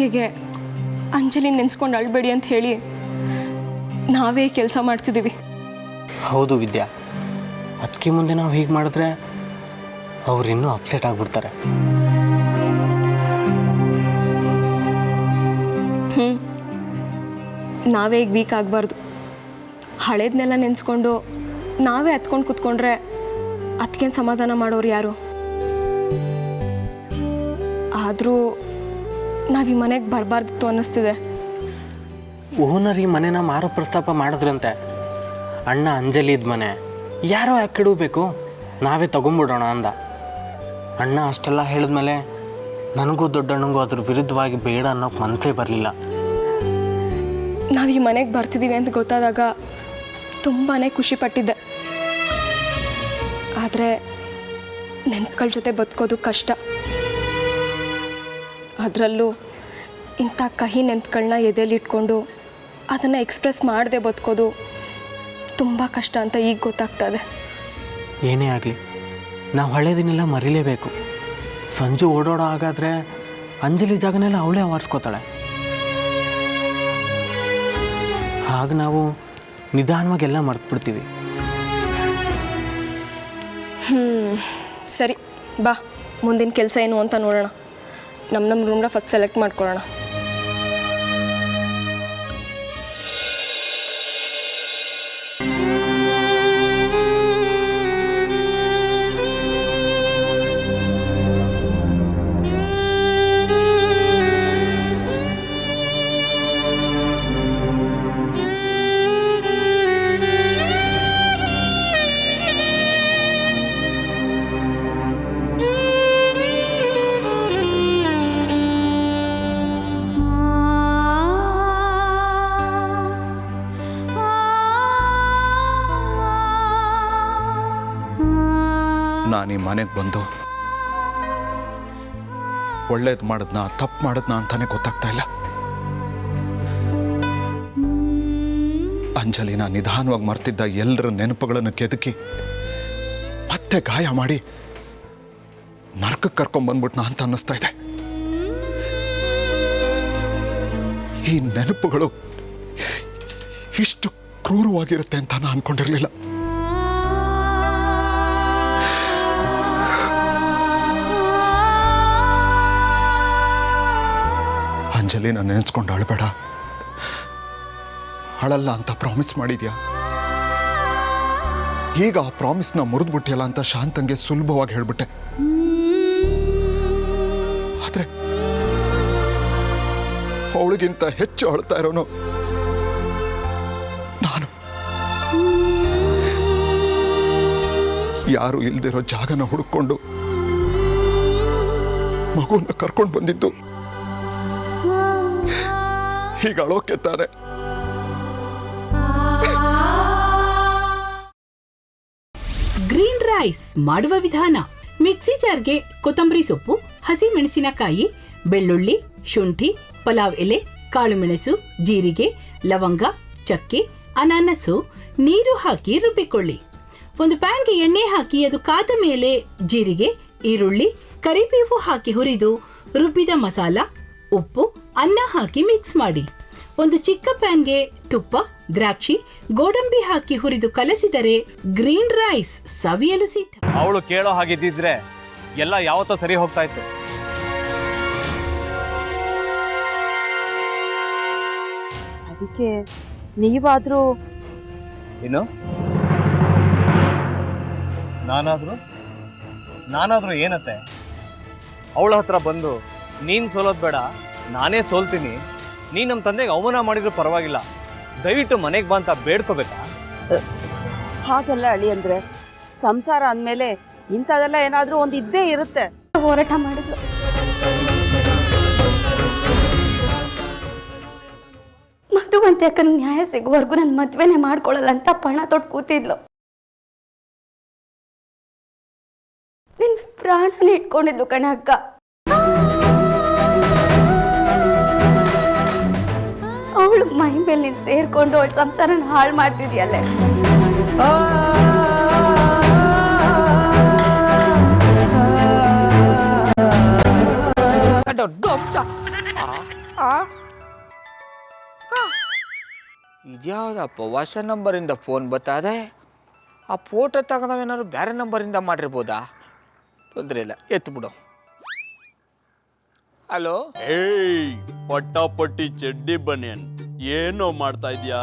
ಅದಕ್ಕೆಗೆ ಅಂಜಲಿ ನೆನೆಸ್ಕೊಂಡು ಅಳ್ಬೇಡಿ ಅಂತ ಹೇಳಿ ನಾವೇ ಕೆಲಸ ಮಾಡ್ತಿದ್ದೀವಿ. ಹೌದು ವಿದ್ಯಾ, ಅದಕ್ಕೆ ಮುಂದೆ ನಾವು ಹೀಗೆ ಮಾಡಿದ್ರೆ ಅವ್ರು ಇನ್ನೂ ಅಪ್ಸೆಟ್ ಆಗಿಬಿಡ್ತಾರೆ. ನಾವೇ ಈಗ ವೀಕ್ ಆಗಬಾರ್ದು. ಹಳೇದನ್ನೆಲ್ಲ ನೆನೆಸ್ಕೊಂಡು ನಾವೇ ಹತ್ಕೊಂಡು ಕೂತ್ಕೊಂಡ್ರೆ ಅದಕ್ಕೇನು ಸಮಾಧಾನ ಮಾಡೋರು ಯಾರು? ಆದರೂ ನಾವು ಈ ಮನೆಗೆ ಬರಬಾರ್ದಿತ್ತು ಅನ್ನಿಸ್ತಿದೆ. ಓನರ್ ಈ ಮನೆನ ಮಾರೋ ಪ್ರಸ್ತಾಪ ಮಾಡಿದ್ರಂತೆ. ಅಣ್ಣ ಅಂಜಲಿದ ಮನೆ ಯಾರೋ ಯಾಕೆ ಕೆಡಬೇಕು, ನಾವೇ ತಗೊಂಬಿಡೋಣ ಅಂದ. ಅಣ್ಣ ಅಷ್ಟೆಲ್ಲ ಹೇಳಿದ್ಮೇಲೆ ನನಗೂ ದೊಡ್ಡಣ್ಣಂಗೂ ಅದ್ರ ವಿರುದ್ಧವಾಗಿ ಬೇಡ ಅನ್ನೋಕೆ ಮನಸ್ಸೇ ಬರಲಿಲ್ಲ. ನಾವು ಈ ಮನೆಗೆ ಬರ್ತಿದ್ದೀವಿ ಅಂತ ಗೊತ್ತಾದಾಗ ತುಂಬಾ ಖುಷಿ ಪಟ್ಟಿದ್ದೆ. ಆದರೆ ನೆನಪುಗಳ ಜೊತೆ ಬದುಕೋದು ಕಷ್ಟ. ಅದರಲ್ಲೂ ಇಂಥ ಕಹಿ ನೆನಪುಗಳನ್ನ ಎದೆಯಲ್ಲಿಟ್ಕೊಂಡು ಅದನ್ನು ಎಕ್ಸ್ಪ್ರೆಸ್ ಮಾಡದೆ ಬದುಕೋದು ತುಂಬ ಕಷ್ಟ ಅಂತ ಈಗ ಗೊತ್ತಾಗ್ತದೆ. ಏನೇ ಆಗಲಿ ನಾವು ಹಳೇದಿನೆಲ್ಲ ಮರಿಲೇಬೇಕು. ಸಂಜೆ ಓಡೋಡೋ ಹಾಗಾದರೆ ಅಂಜಲಿ ಜಾಗನೆಲ್ಲ ಅವಳೇ ಆವರಿಸ್ಕೋತಾಳೆ. ಹಾಗೆ ನಾವು ನಿಧಾನವಾಗೆಲ್ಲ ಮರ್ತ್ಬಿಡ್ತೀವಿ. ಸರಿ ಬಾ, ಮುಂದಿನ ಕೆಲಸ ಏನು ಅಂತ ನೋಡೋಣ. ನಮ್ಮ ರೂಮ್ನ ಫಸ್ಟ್ ಸೆಲೆಕ್ಟ್ ಮಾಡ್ಕೊಳ್ಳೋಣ. ನಾನು ಈ ಮನೆಗೆ ಬಂದು ಒಳ್ಳೇದು ಮಾಡಿದ್ನ ತಪ್ಪು ಮಾಡಿದ್ನ ಅಂತಾನೆ ಗೊತ್ತಾಗ್ತಾ ಇಲ್ಲ. ಅಂಜಲಿನ ನಿಧಾನವಾಗಿ ಮರ್ತಿದ್ದ ಎಲ್ಲರ ನೆನಪುಗಳನ್ನು ಕೆದಕಿ ಮತ್ತೆ ಗಾಯ ಮಾಡಿ ನರಕಕ್ಕೆ ಕರ್ಕೊಂಡ್ಬಂದ್ಬಿಟ್ನ ಅಂತ ಅನ್ನಿಸ್ತಾ ಇದೆ. ಈ ನೆನಪುಗಳು ಇಷ್ಟು ಕ್ರೂರವಾಗಿರುತ್ತೆ ಅಂತ ನಾನು ಅನ್ಕೊಂಡಿರ್ಲಿಲ್ಲ. ಅಂಜಲಿ ನಾನು ನೆನೆಸ್ಕೊಂಡು ಅಳಬೇಡ, ಅಳಲ್ಲ ಅಂತ ಪ್ರಾಮಿಸ್ ಮಾಡಿದ್ಯಾ. ಈಗ ಆ ಪ್ರಾಮಿಸ್ನ ಮುರಿದ್ಬಿಟ್ಟಿಯಲ್ಲ ಅಂತ ಶಾಂತಂಗೆ ಸುಲಭವಾಗಿ ಹೇಳ್ಬಿಟ್ಟೆ. ಆದ್ರೆ ಅವಳಿಗಿಂತ ಹೆಚ್ಚು ಅಳ್ತಾ ಇರೋನು ನಾನು. ಯಾರು ಇಲ್ದಿರೋ ಜಾಗನ ಹುಡುಕೊಂಡು ಮಗುವನ್ನ ಕರ್ಕೊಂಡು ಬಂದಿದ್ದು ಹೀಗೆ ಅಳೋಕೆ ತಾನೆ. ಗ್ರೀನ್ ರೈಸ್ ಮಾಡುವ ವಿಧಾನ: ಮಿಕ್ಸಿ ಜಾರ್ಗೆ ಕೊತ್ತಂಬರಿ ಸೊಪ್ಪು, ಹಸಿ ಮೆಣಸಿನಕಾಯಿ, ಬೆಳ್ಳುಳ್ಳಿ, ಶುಂಠಿ, ಪಲಾವ್ ಎಲೆ, ಕಾಳುಮೆಣಸು, ಜೀರಿಗೆ, ಲವಂಗ, ಚಕ್ಕೆ, ಅನಾನಸು, ನೀರು ಹಾಕಿ ರುಬ್ಬಿಕೊಳ್ಳಿ. ಒಂದು ಪ್ಯಾನ್ಗೆ ಎಣ್ಣೆ ಹಾಕಿ ಅದು ಕಾದ ಮೇಲೆ ಜೀರಿಗೆ, ಈರುಳ್ಳಿ, ಕರಿಬೇವು ಹಾಕಿ ಹುರಿದು ರುಬ್ಬಿದ ಮಸಾಲ, ಉಪ್ಪು, ಅನ್ನ ಹಾಕಿ ಮಿಕ್ಸ್ ಮಾಡಿ. ಒಂದು ಚಿಕ್ಕ ಪ್ಯಾನ್ಗೆ ತುಪ್ಪ, ದ್ರಾಕ್ಷಿ, ಗೋಡಂಬಿ ಹಾಕಿ ಹುರಿದು ಕಲಸಿದರೆ ಗ್ರೀನ್ ರೈಸ್ ಸವಿಯಲು ಸಿದ್ಧ. ಅವಳು ಕೇಳೋ ಹಾಗಿದ್ದಿದ್ರೆ ಎಲ್ಲ ಯಾವತ್ತೋ ಸರಿ ಹೋಗ್ತಾ ಇತ್ತು. ಅದಕ್ಕೆ ನೀವಾದ್ರೂ ಏನು? ನಾನಾದ್ರೂ ಏನತ್ತೆ? ಅವಳ ಹತ್ರ ಬಂದು ನೀನು ಸೋಲೋದು ಬೇಡ, ನಾನೇ ಸೋಲ್ತೀನಿ, ನೀನು ನಮ್ಮ ತಂದೆಗೆ ಅವಮಾನ ಮಾಡಿದ್ರು ಪರವಾಗಿಲ್ಲ, ದಯವಿಟ್ಟು ಮನೆಗೆ ಬಾ ಅಂತ ಬೇಡ್ಕೋಬೇಕಾ? ಹಾಗೆಲ್ಲ ಅಳಿ ಅಂದ್ರೆ ಸಂಸಾರ ಅಂದಮೇಲೆ ಇಂಥದೆಲ್ಲ ಏನಾದ್ರೂ ಒಂದು ಇದ್ದೇ ಇರುತ್ತೆ. ಹೋರಾಟ ಮಾಡಿದ್ಲು. ಮಧುವಂತೆ ಅಕ್ಕನ ನ್ಯಾಯ ಸಿಗುವವರೆಗೂ ನನ್ನ ಮದ್ವೆನೆ ಮಾಡ್ಕೊಳ್ಳಲ್ಲ ಅಂತ ಪಣ ತೊಟ್ಟು ಕೂತಿದ್ಲು. ನಿನ್ನ ಪ್ರಾಣನ ಇಟ್ಕೊಂಡಿದ್ಲು ಕಣ ಅಕ್ಕ. ಅವಳು ಮೈ ಮೇಲೆ ನೀನು ಸೇರ್ಕೊಂಡು ಅವಳ ಸಂಸಾರನ ಹಾಳು ಮಾಡ್ತಿದ್ಯಲ್ಲೇ. ಇದ್ಯಾವುದಪ್ಪ ಹೊಸ ನಂಬರಿಂದ ಫೋನ್ ಬತ್ತದೆ. ಆ ಫೋಟೋ ತಗೊಂಡವೇನಾದ್ರು ಬೇರೆ ನಂಬರಿಂದ ಮಾಡಿರ್ಬೋದಾ? ತೊಂದರೆ ಇಲ್ಲ, ಎತ್ತು ಬಿಡು. ಹಲೋ, ಏಯ್ ಪಟ್ಟಾಪಟ್ಟಿ ಚಡ್ಡಿ ಬನಿಯನ್, ಏನೋ ಮಾಡ್ತಾ ಇದ್ಯಾ?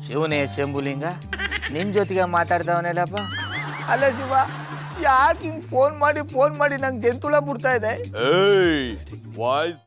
ಶಿವನೇ ಶಂಭುಲಿಂಗ, ನಿನ್ನ ಜೊತೆಗೆ ಮಾತಾಡ್ದವನೇಲಪ್ಪ. ಅಲ್ಲ ಶಿವ, ಯಾಕೆ ಹಿಂಗೆ ಫೋನ್ ಮಾಡಿ ನಂಗೆ ಜಂತುಳ ಬಿಡ್ತಾ ಇದೆ? ಏಯ್ ವಾಯ್ಸ್